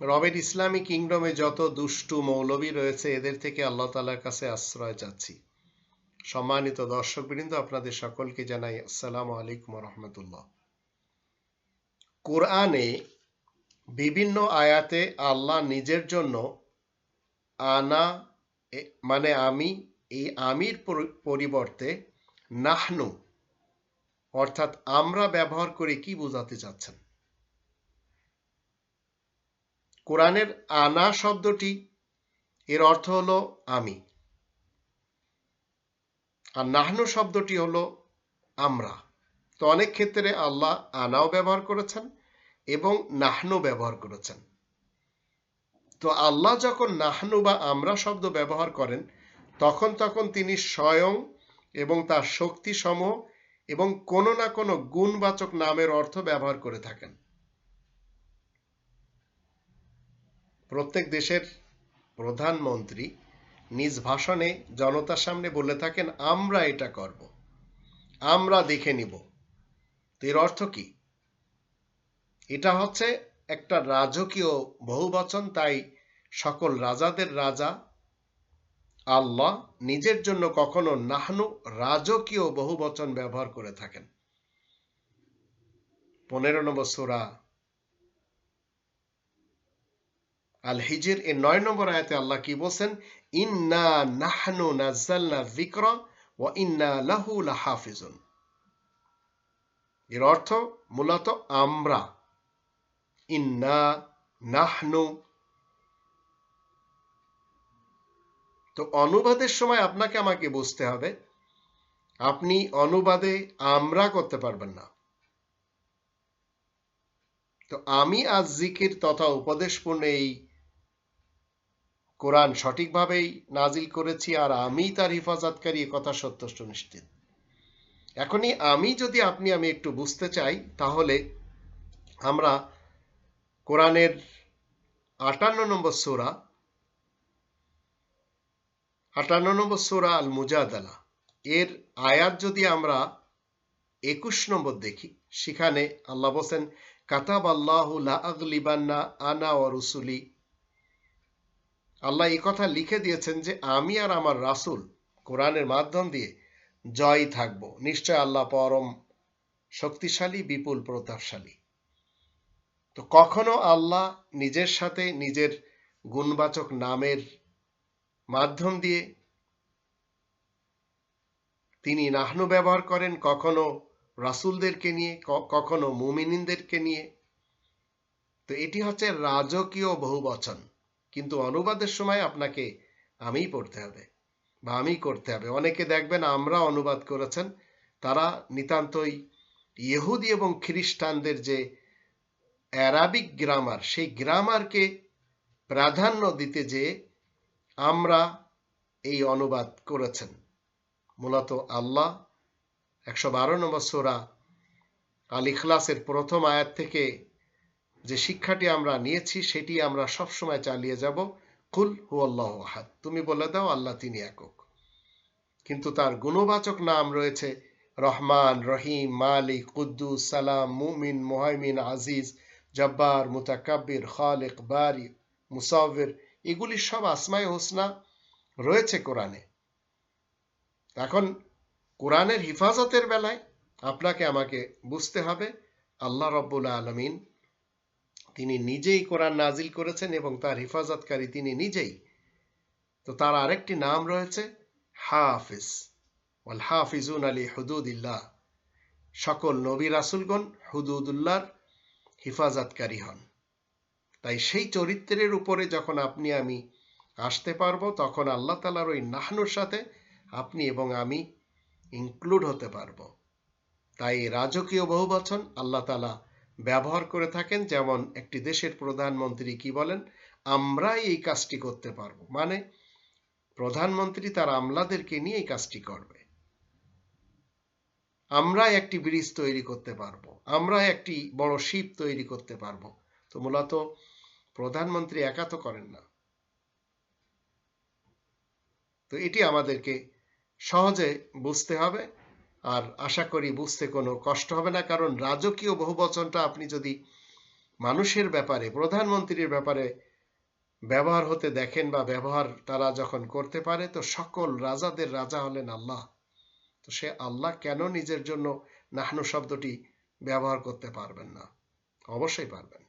রবের ইসলামী কিংডমে যত দুষ্টু মৌলবী রয়েছে এদের থেকে আল্লাহ তাআলার কাছে আশ্রয় চাচ্ছি। সম্মানিত দর্শকবৃন্দ, আপনাদের সকলকে জানাই আসসালামু আলাইকুম ওয়া রাহমাতুল্লাহ। কোরআনে বিভিন্ন আয়াতে আল্লাহ নিজের জন্য আনা মানে আমি, এই আমির পরিবর্তে নাহনু অর্থাৎ আমরা ব্যবহার করে কি বোঝাতে চাচ্ছেন? কোরআনের আনা শব্দটি এর অর্থ হলো আমি, আর নাহনু শব্দটি হলো আমরা। তো অনেক ক্ষেত্রে আল্লাহ আনাও ব্যবহার করেছেন এবং নাহনু ব্যবহার করেছেন। তো আল্লাহ যখন নাহনু বা আমরা শব্দ ব্যবহার করেন তখন তিনি স্বয়ং এবং তার শক্তি সমূহ এবং কোনো না কোনো গুণবাচক নামের অর্থ ব্যবহার করে থাকেন। প্রত্যেক দেশের প্রধানমন্ত্রী নিজ ভাষণে জনতার সামনে বলে থাকেন, আমরা এটা করব, আমরা দেখে নিব। তো এর অর্থ কি? এটা হচ্ছে একটা রাজকীয় বহুবচন, তাই সকল রাজাদের রাজা আল্লাহ নিজের জন্য কখনো নাহনু রাজকীয় বহুবচন ব্যবহার করে থাকেন। 15 নম্বর সূরা আল হিজর এর 9 নম্বর আয়াতে আল্লাহ কি বলছেন? ইন্না নাহনু নাযালনা যিকরা ওয়া ইন্না লাহু লাহাফিজুন। এর অর্থ মূলত আমরা, ইন্না নাহনু। তো অনুবাদের সময় আপনাকে আমাকে বুঝতে হবে, আপনি অনুবাদে আমরা করতে পারবেন না। তো আমি আজ জিকির তথা উপদেশপূর্ণ এই কোরআন সঠিকভাবেই নাজিল করেছি, আর আমি তার হিফাজতকারী, কথা সত্য সুনিশ্চিত। এখনই আমি যদি আমি একটু বুঝতে চাই, তাহলে আমরা কোরআনের 58 নম্বর সূরা আল মুজাদালা এর আয়াত যদি আমরা 21 নম্বর দেখি, সেখানে আল্লাহ বলেন, কাতাবাল্লাহু লা আগলিবান্না আনা ওয়া রুসুলি। আল্লাহ এই কথা লিখে দিয়েছেন যে আমি আর আমার রাসূল কোরআনের মাধ্যম দিয়ে জয় থাকব। নিশ্চয় আল্লাহ পরম শক্তিশালী, বিপুল প্রতাপশালী। তো কখনো আল্লাহ নিজের সাথে নিজের গুণবাচক নামের মাধ্যম দিয়ে তিনি নাহনু ব্যবহার করেন, কখনো রাসূলদেরকে নিয়ে, কখনো মুমিনিনদেরকে নিয়ে। তো এটি হচ্ছে রাজকীয় বহুবচন, কিন্তু অনুবাদের সময় আপনাকে আমিই পড়তে হবে বা আমি করতে হবে। অনেকে দেখবেন আমরা অনুবাদ করেছেন, তারা নিতান্তই ইহুদি এবং খ্রিস্টানদের যে অ্যারাবিক গ্রামার, সেই গ্রামারকে প্রাধান্য দিতে যে আমরা এই অনুবাদ করেছেন। মূলত আল্লাহ 112 নম্বর সূরা আল ইখলাসের প্রথম আয়াত থেকে যে শিক্ষাটি আমরা নিয়েছি সেটি আমরা সবসময় চালিয়ে যাব। কুল হুয়াল্লাহু আহাদ, তুমি বলে দাও আল্লাহ তিনি একক। কিন্তু তার গুণবাচক নাম রয়েছে রহমান, রহিম, মালিক, কুদ্দুস, সালাম, মুমিন, মুহাইমিন, আজিজ, জব্বার, মুতাকাব্বির, খালিক, বারি, মুসাওয়ির। এগুলি সব আসমায়ে হোসনা রয়েছে কোরআনে। এখন কোরআনের হিফাজতের বেলায় আপনাকে আমাকে বুঝতে হবে, আল্লাহ রাব্বুল আলামিন তিনি নিজেই কোরআন নাজিল করেছেন এবং তার হিফাজতকারী তিনি নিজেই। তো তার আরেকটি নাম রয়েছে হাফিজ, ওয়াল হাফিজুন আলী হুদুদিল্লাহ। সকল নবী রাসূলগণ হুদুদুল্লাহর হিফাজতকারী হন। তাই সেই চরিত্রের উপরে যখন আপনি আমি আসতে পারবো, তখন আল্লাহ তাআলার ওই নাহনুর সাথে আপনি এবং আমি ইনক্লুড হতে পারবো। তাই রাজকীয় বহুবচন আল্লাহ তাআলা ব্যবহার করে থাকেন। যেমন একটি দেশের প্রধানমন্ত্রী কি বলেন, আমরাই এই কাজটি করতে পারবো, মানে প্রধানমন্ত্রী তার আমলাদেরকে নিয়ে এই কাজটি করবে। আমরা একটি ব্রিজ তৈরি করতে পারবো, আমরা একটি বড় শিপ তৈরি করতে পারবো। তো মূলত প্রধানমন্ত্রী একা তো করেন না। তো এটি আমাদেরকে সহজে বুঝতে হবে, আর আশা করি বুঝতে কোনো কষ্ট হবে না, কারণ রাজকীয় বহুবচনটা আপনি যদি মানুষের ব্যাপারে, প্রধানমন্ত্রীর ব্যাপারে ব্যবহার হতে দেখেন বা ব্যবহার তারা যখন করতে পারে, তো সকল রাজাদের রাজা হলেন আল্লাহ। তো সে আল্লাহ কেন নিজের জন্য নাহনু শব্দটি ব্যবহার করতে পারবেন না? অবশ্যই পারবেন।